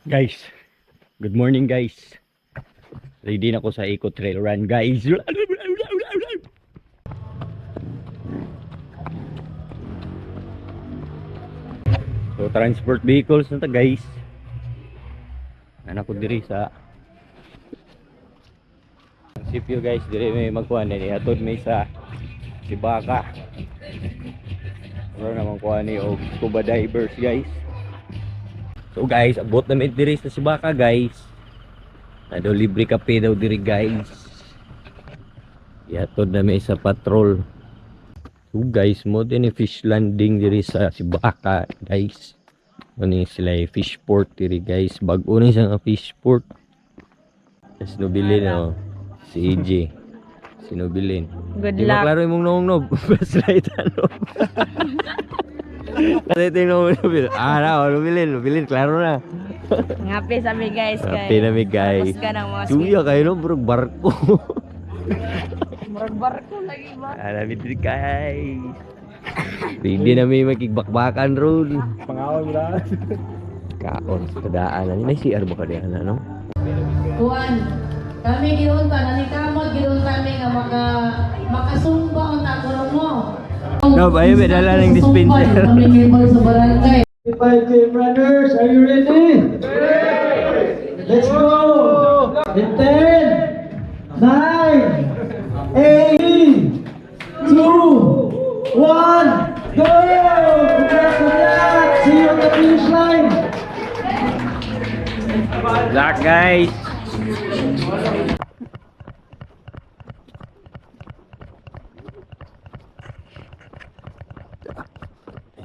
Guys, good morning guys. Ready na ako sa Eco Trail Run guys. So transport vehicles na ta guys. Anak ko diri sa sipyo guys, diri may magkuhan ni atod may sa Sibaka. Wala namang kuha ni og scuba divers guys. So guys, abot namin diri sa Sibaka guys. Nado libre kape daw diri guys. Yatod namin sa patrol. So guys, mo din fish landing diri sa Sibaka guys. Ano sila fish port diri guys. Bago ni sa fish port. Tapos nobilin no. Si EJ. Sinubilin. Good Di luck. maklaro imong noong Flashlight ano. Kasi tingnan mo nobil. Nobilin, klaro na. Ngapi sa mi guys. Happy na mi guys. Tapos ka ng mga Suya kayo no, bro, barko. Murag barko lagi ba? Alam diri guys. Hindi na may makigbakbakan ron. Pangawal mo na. Kaon sa tadaan. Ano may CR ba ka diyan ano? Kuan, kami giunta nanikamot giun kami nga makasumba ang takulong mo. No, bayo may dala ng dispenser. Kami member sa barangay. 5 team runners, are you ready? Let's go! In 10, 9, 8, 2, 1, go! Congrats! See you on the finish line! Luck guys.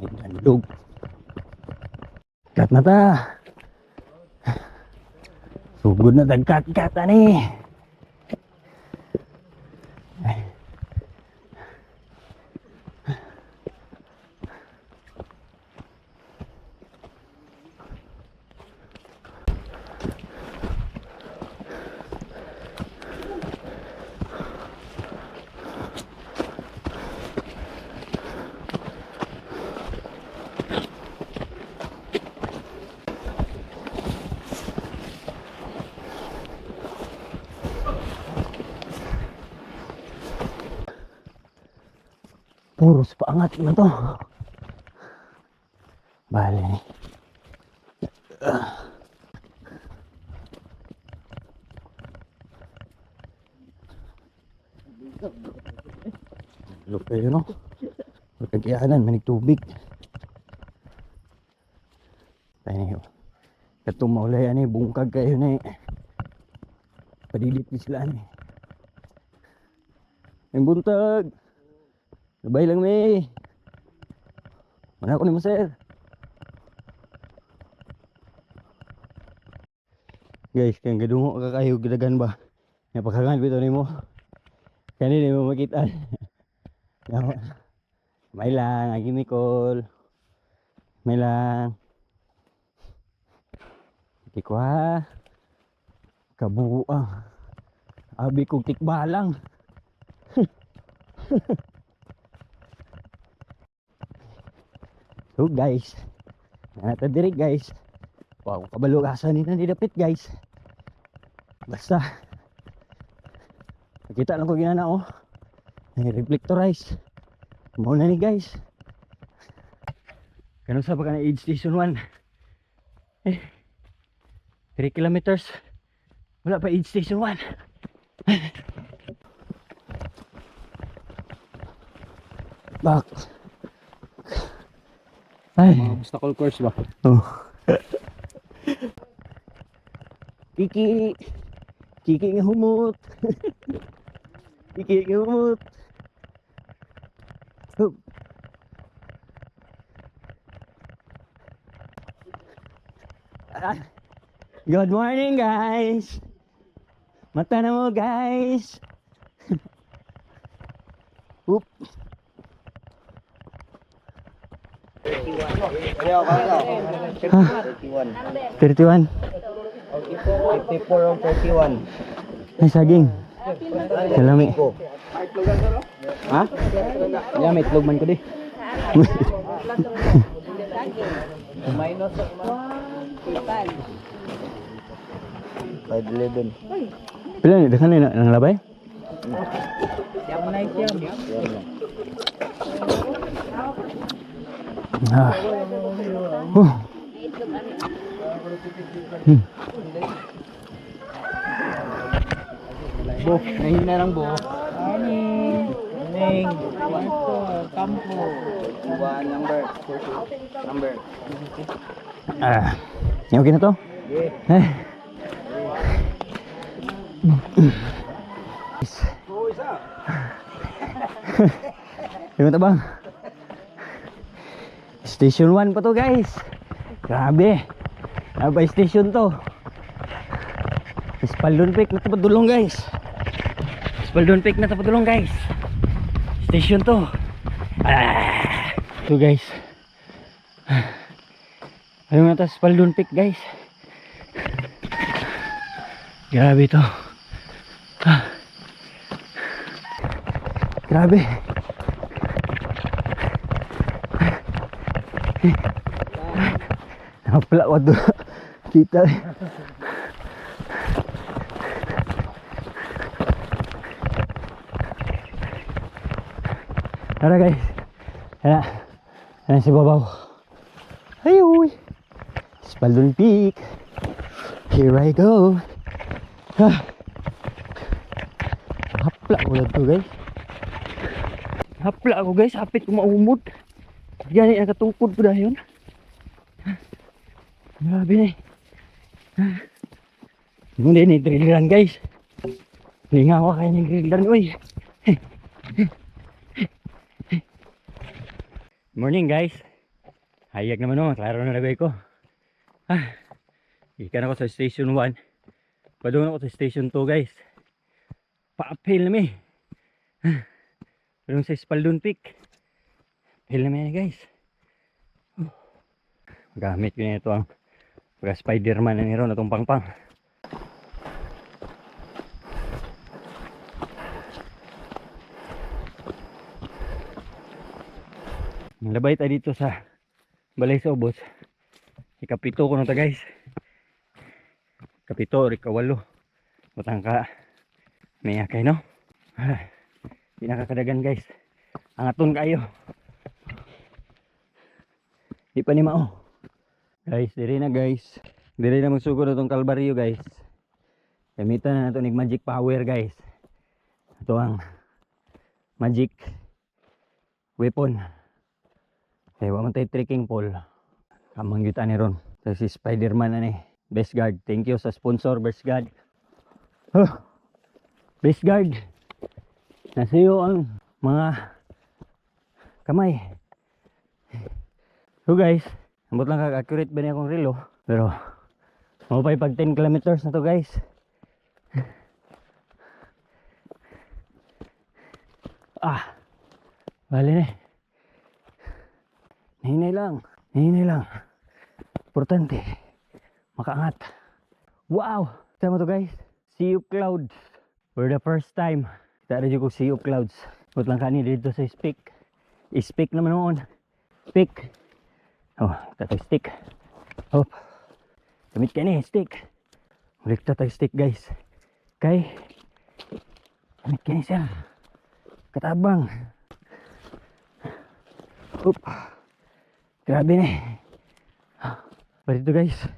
Gandog. Kat na ta. Sugod na tagkat-kat ani. Puros paangat na to. Bale. Look kayo no. Magkagianan, manig tubig. Tayo. Katong maulay ani, bungkag kayo na padilit sila ani. Ang buntag. Sabay lang may. Mana ko ni mo sir. Guys, kaya gadungo ka kayo gidagan ba? Napakagan bitaw nimo. Kani mo makita. May lang, agi Nicole. May lang. Di ko ha. Kabuang. Abi kong tikbalang. So guys, nata diri guys. Wow, kabalugasan ni dapit guys. Basta nakita lang ko ginana oh. Reflectorize. Mao na ni guys. Kanang sa pa na aid station 1. 3 kilometers. Wala pa aid station 1. Back. Ay, Obstacle course ba? oh. Kiki nga humot. Kiki nga humot. Oh. Good morning guys. Mata na mo guys. Oop. 31. 54 on 31. Ay saging. Salami. Ha? Ya, may itlog man ko di. Minus Ipan. 511. Pila ni dakan na nang labay? Diyan na ito. Ah. Hmm. Bo, nahin na lang bo. Ning. Kampo. One number. Number. Ah. Okay na to? Eh. Yung tabang. Station 1 pa to guys. Grabe. Ano ba station to? Espaldon Peak na tapadulong guys. Espaldon Peak na tapadulong guys. Station to. Ah. So guys. Ayun na to Espaldon Peak guys. Grabe to. Ah. Grabe. Napala ko doon. Kita. Tara guys. Tara. Tara si babaw. Ayuy. Espaldon Peak. Here I go. Ah. Hapla ko lang to guys. Hapla ako guys. Hapit ko maumod. Yan ay nakatukod ko dahil. Grabe na eh. Muna ni drill run guys. Hindi nga ako kaya ng drill run. Uy. Morning guys. Hayag naman o. Klaro na lagay ko. Ikan ako sa station 1. Padung ako sa station 2 guys. Pa-uphill namin. Padung sa Espaldon Peak. Uphill namin guys. Gamit ko na ito ang pagka Spiderman na niro na itong pangpang. Nalabay tayo dito sa Balay sa Ubos. Ikapito ko na ito guys. Kapito, ikawalo. Matangka. May akay no. Di nakakadagan guys. Angaton kayo. Di pa ni mao. Guys, diri na guys. Diri na magsugod na itong Kalbaryo guys. Gamitan na ito ng magic power guys. Ito ang magic weapon. Kaya waman tayo trekking pole. Kamang yuta ni Ron. Ito si Spiderman na ni. Best Guard. Thank you sa sponsor Best Guard. Best Guard. Nasiyo ang mga kamay. So guys. Ambot lang kag-accurate ba niya akong relo. Pero mapay pag 10 kilometers na to guys. Bali na. Nahinay lang. Nahinay lang. Importante. Makaangat. Wow! Tama to guys. Sea of Clouds. For the first time. Kita rin ko Sea of Clouds. Ambot lang kani dito sa Speak. Speak naman noon. Speak. Oh, tatay stick. Hop. Gamit ka ni stick. Ulit tatay stick guys. Kay gamit ka ni siya. Katabang. Hop. Grabe ni. Bali ito guys.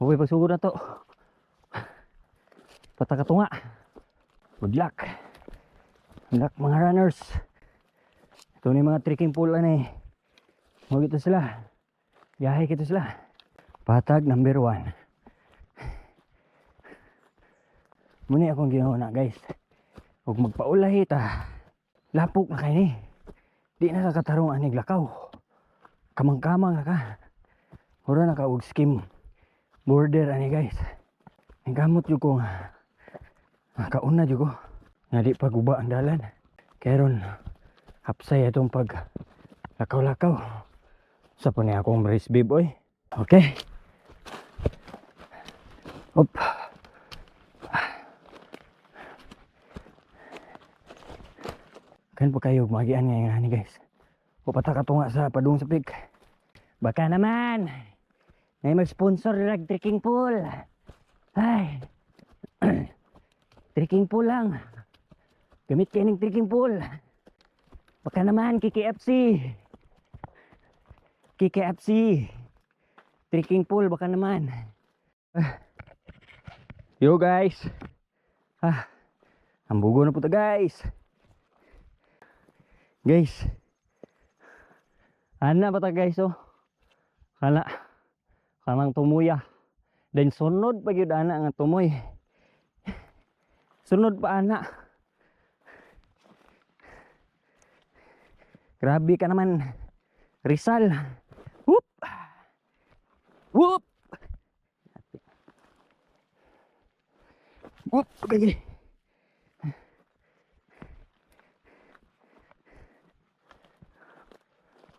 Okay, pagsugod na to. Patakatunga. Good luck. Good luck mga runners. Ito na yung mga trekking pole na eh. Huwag ito sila. Biyahe kita sila. Patag number 1. Muna akong ginawa na guys. Huwag magpaulahi ta. Lapok na kayo ni. Di na kakatarong anig lakaw. Kamang-kamang ka. Mura na ka og skim. Border ani guys. Ang gamot yung ko nga. Kauna yung ko. Nga di paguba ang dalan. Kaya ron. Hapsay itong pag lakaw-lakaw. Sa po niya akong race babe oy. Okay. Hop. Kan po kayo magian nga ni guys. O patakatunga sa padung sa pig. Baka naman. May mag-sponsor ng trekking pool. Ay. Trekking pool lang. Gamit kayo ng trekking pool. Baka naman, KKFC. KKFC. Trekking pool, baka naman. Yo guys. Ang bugo na po to guys. Guys. Ana pa ta guys oh. Kanang tumuya. Dan sunod pa gyud ana nga tumoy. Sunod pa ana. Grabe ka naman. Rizal. Whoop. Whoop. Whoop. Okay.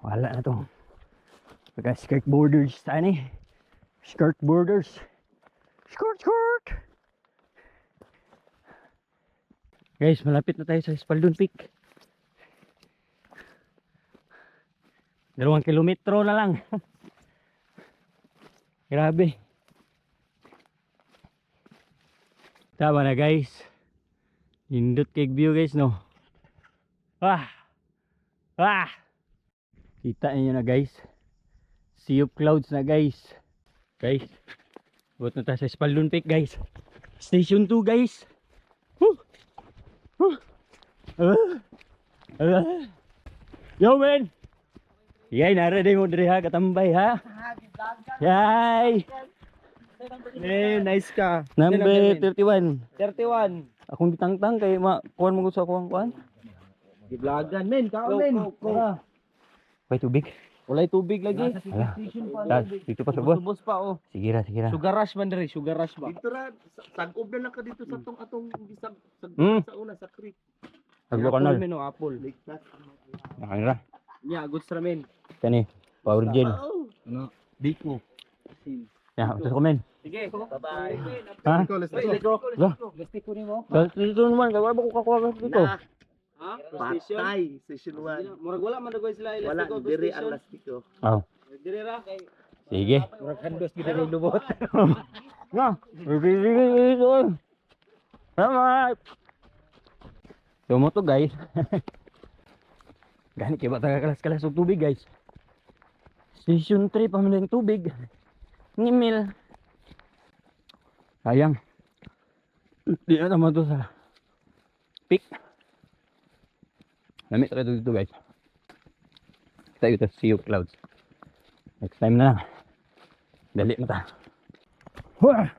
Wala na to. Pagka skirt borders. Saan eh? Skirt borders. Skirt. Guys, malapit na tayo sa Espaldon Peak. 2 kilometro na lang. Grabe. Tama na guys. Hindot kay view guys no. Kita niyo na guys. Sea of clouds na guys. Guys. Buot na tayo sa Espaldon Peak guys. Station 2 guys. Yo man. Yay, naraday mo diri ha, katambay ha. Yay. Nice ka. Number 31. 31. Akong gitangtang kay kuan mo sa kuan. Giblagan men, kao men. May tubig. Walay tubig lagi. Dad, dito pa sa buwan. Subos pa oh. Sige ra. Sugar rush man diri, sugar rush ba. Dito ra, sag-ob na lang ka dito sa atong bisag sa una sa creek. Aglo kanal. Men oh, apple. Nakanira. Nya, goods ra men. Kani, power gel. No, diko. Ya, ito ko men. Sige, bye-bye. Ha? Let's go. Let's take ko nimo. Dito naman, kaya ba ko kakuha dito? Ha? Patay, session 1. Murag wala man dagoy sila Wala, diri ang lastiko. Oh, Diri ra kay sige. murag kandos gid ang lubot. Na, sige. Salamat. Tumo to guys. Gani kay ba taga kalas-kalas og tubig guys. Station 3 pa man tubig. Nimil. Sayang. Di na naman to sa peak. Lamit tayo dito guys. Kita ito sea of clouds. Next time na lang. Dali mo ta. Wah!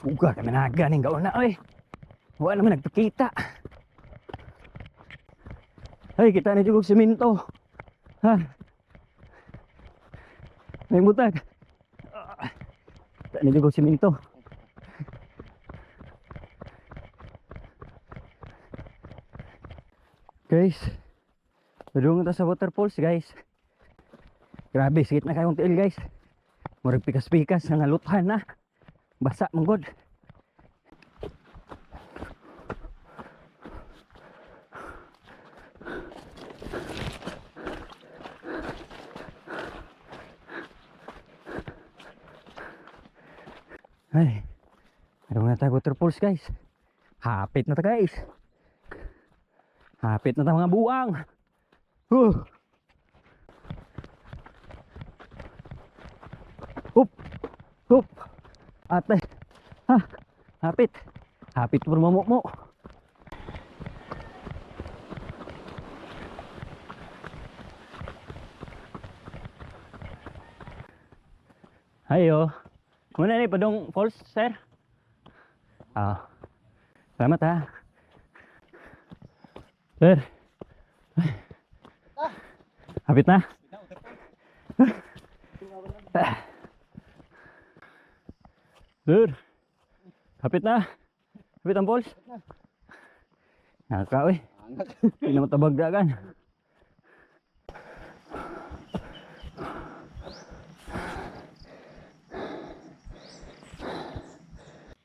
Buka kami naga ning gaon na oy. Wala naman nagpakita. Ay, kita na jugog semento. Ha. May butag. Kita na jugog semento. Guys, padung ta sa waterfalls guys. Grabe, sikit na kayong tiil guys. Murag pikas-pikas nga naluthan na. Basa manggod. Ay, meron na tayo waterfalls guys. Hapit na ta guys. Hapit na ta mga buang. Hup. Ate. Ha, hapit. Hapit por mo. Hayo. Muna ni padong falls, sir. Salamat ha. Sir. Hapit na. Sir. Hapit na. Hapit ang falls. Naka, uy. Hindi na matabagdagan.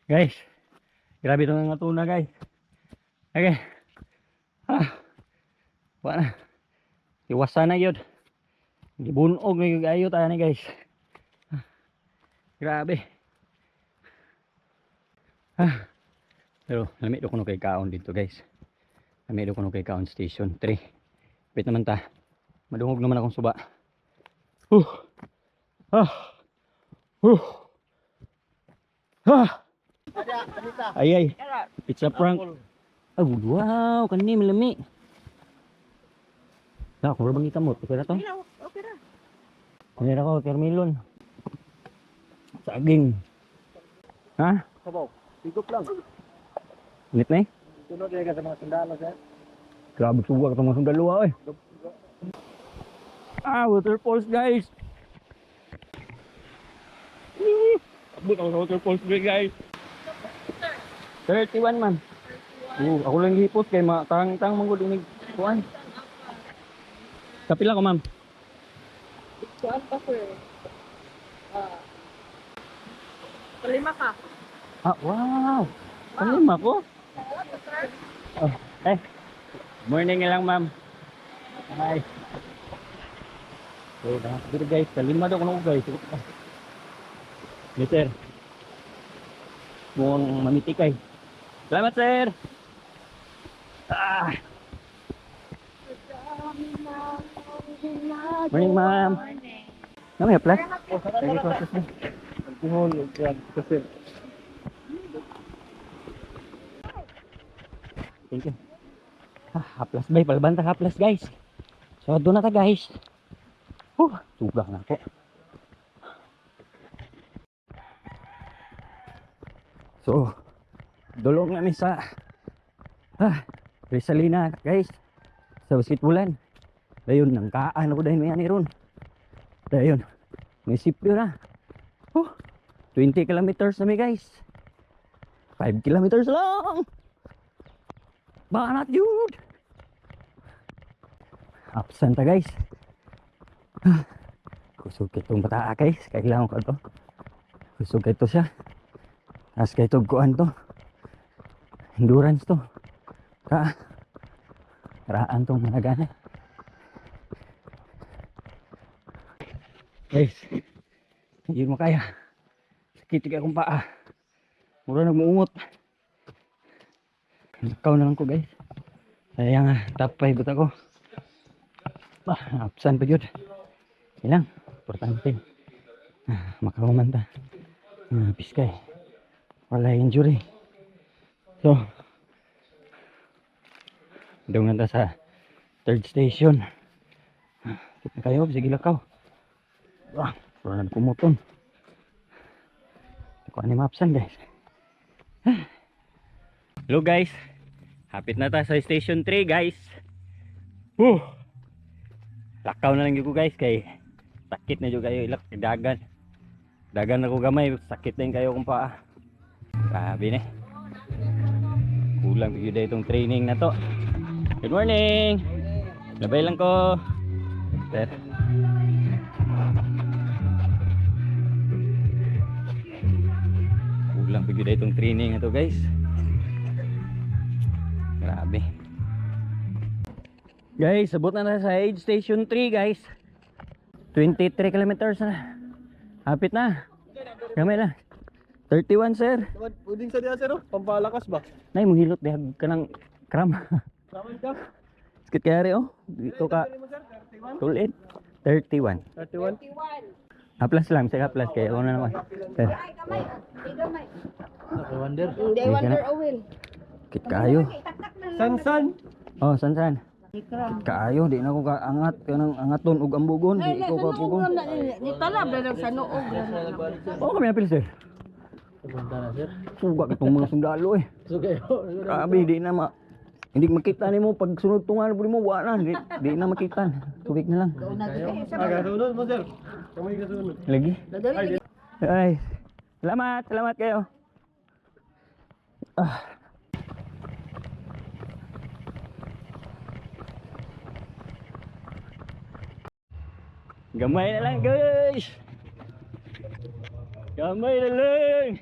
Guys, grabe itong mga tuna guys. Okay. Wala na. Iwasan na yun. Gibunog na yung gayo tayo na guys. Grabe. Pero lamig do kuno kay kaon dito guys. Lamig do kuno kay kaon station 3. Pit naman ta. Madungog naman akong suba. Ay. It's a prank. Oh, wow, kani malami. Nah, kung bang ikamot, okay na to? Okay ra. Hindi na ko, termilon. Saging. Ha? Sabaw. Higop lang. Init na eh? Sunod ka sa mga sandalo, sir. Grabe suwa ka mga sundalo eh. Waterfalls guys. Abot ako sa waterfalls guys. 31 man. Ako lang hipot kay tang manggod inig kuan. Kapila ko ma'am? Kuan pa sir. Kalima ka. Wow. Kalima ko? Oh, morning lang ma'am. Hi. So, dito guys, kalima daw ko guys. Yes sir. Mukhang mamitikay. Salamat sir. Morning ma'am. Namanya plus? Lagi proses nih. Alcohol, yan. Kasi. Thank you. Haplas bay, palbanta haplas guys. So doon na ta guys. Suga na ako. So, dulong namin sa Rizalina guys. Sa basketbulan. Dayon, nangkaan ako dahil may ani ron. Dayon, may sipyo na. 20 kilometers na may guys. 5 kilometers lang. Banat yun. Absent ta guys. Kusog itong bataa guys. Kailangan ko ito. Kusog ito siya. As kay ito kuan to. Endurance to. Raan tong managana. Guys, hindi mo kaya. Sakit ka akong paa. Mura nagmuungot. Nakaw na lang ko guys. Sayang top 5 buta ko. Absan pa yun. Ilang, importante. Makahuman ta. Piskay. Wala injury. So, doon na ta sa third station. Kita kayo, sige lakaw. Wala na kumuton. Ako ani mapsan guys. Hello guys. Hapit na ta sa station 3 guys. Lakaw na lang ko guys kay sakit na jud kayo ilak dagan. Dagan ako gamay, sakit din kayo kung paa. Grabe na. Kulang bigyo itong training na to. Good morning. Labay lang ko. Sir. Kulang bigyo itong training na to guys. Grabe. Guys, abot na sa aid station 3 guys. 23 kilometers na. Hapit na. Gamay lang. 31 sir. Pwedeng sa diya, sir. Pampalakas ba? Nay, muhilot dehag ka ng kram. Tama ka? Sakit kaya rin oh. Dito ka. 31? Tulid. 31. 31? Haplas lang. Sige haplas. Kaya ako na naman. Sir. Wonder. Hindi, Sige wonder na. oil. Sakit kayo. San? Oh, san? Kaayo. Di na ako kaangat. Kanang angaton ug ambugon. Di ko kapugon. Ni talab na lang sa noog. Oo kami napil sir. Pupunta na, sir. Suga itong mga sundalo eh. So kayo. Grabe, di na hindi makita ni mo pag sunod tungan mo wala na, di na makita. Tubig na lang. Kasunod mo, sir. Kamay kasunod. Lagi. Ay. Salamat kayo. Gamay na lang guys. Gamay na lang.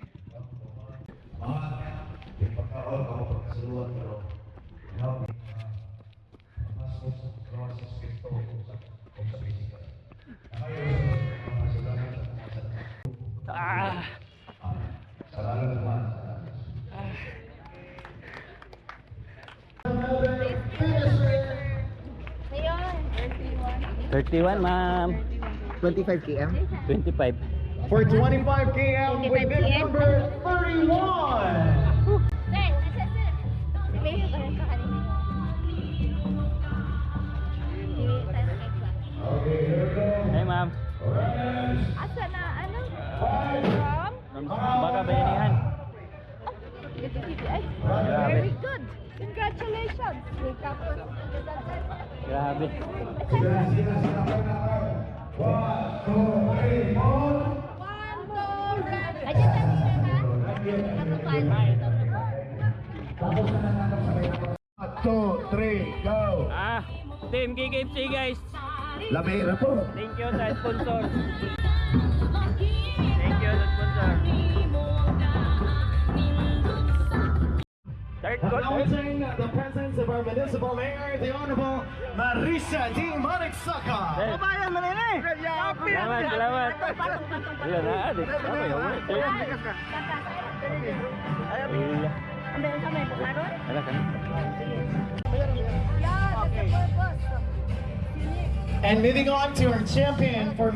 31, ma'am. 25 km. 25. For 25 km with bib number 31. Hey, ma'am. Asa na, ano? From? Baka bayanihan. Very good. Congratulations. Wake up. Grabe. Two, three, go. Team KKFC guys. Lamera po. Thank you sa sponsor. Thank you sa sponsor. Third goal. Announcing the presence of our municipal mayor, the Honorable Marisa D. Maniksaka. Kabayan mo nila eh. Salamat, salamat. Ayun na, adik. Okay, okay. Ala kan. And moving on to our champion for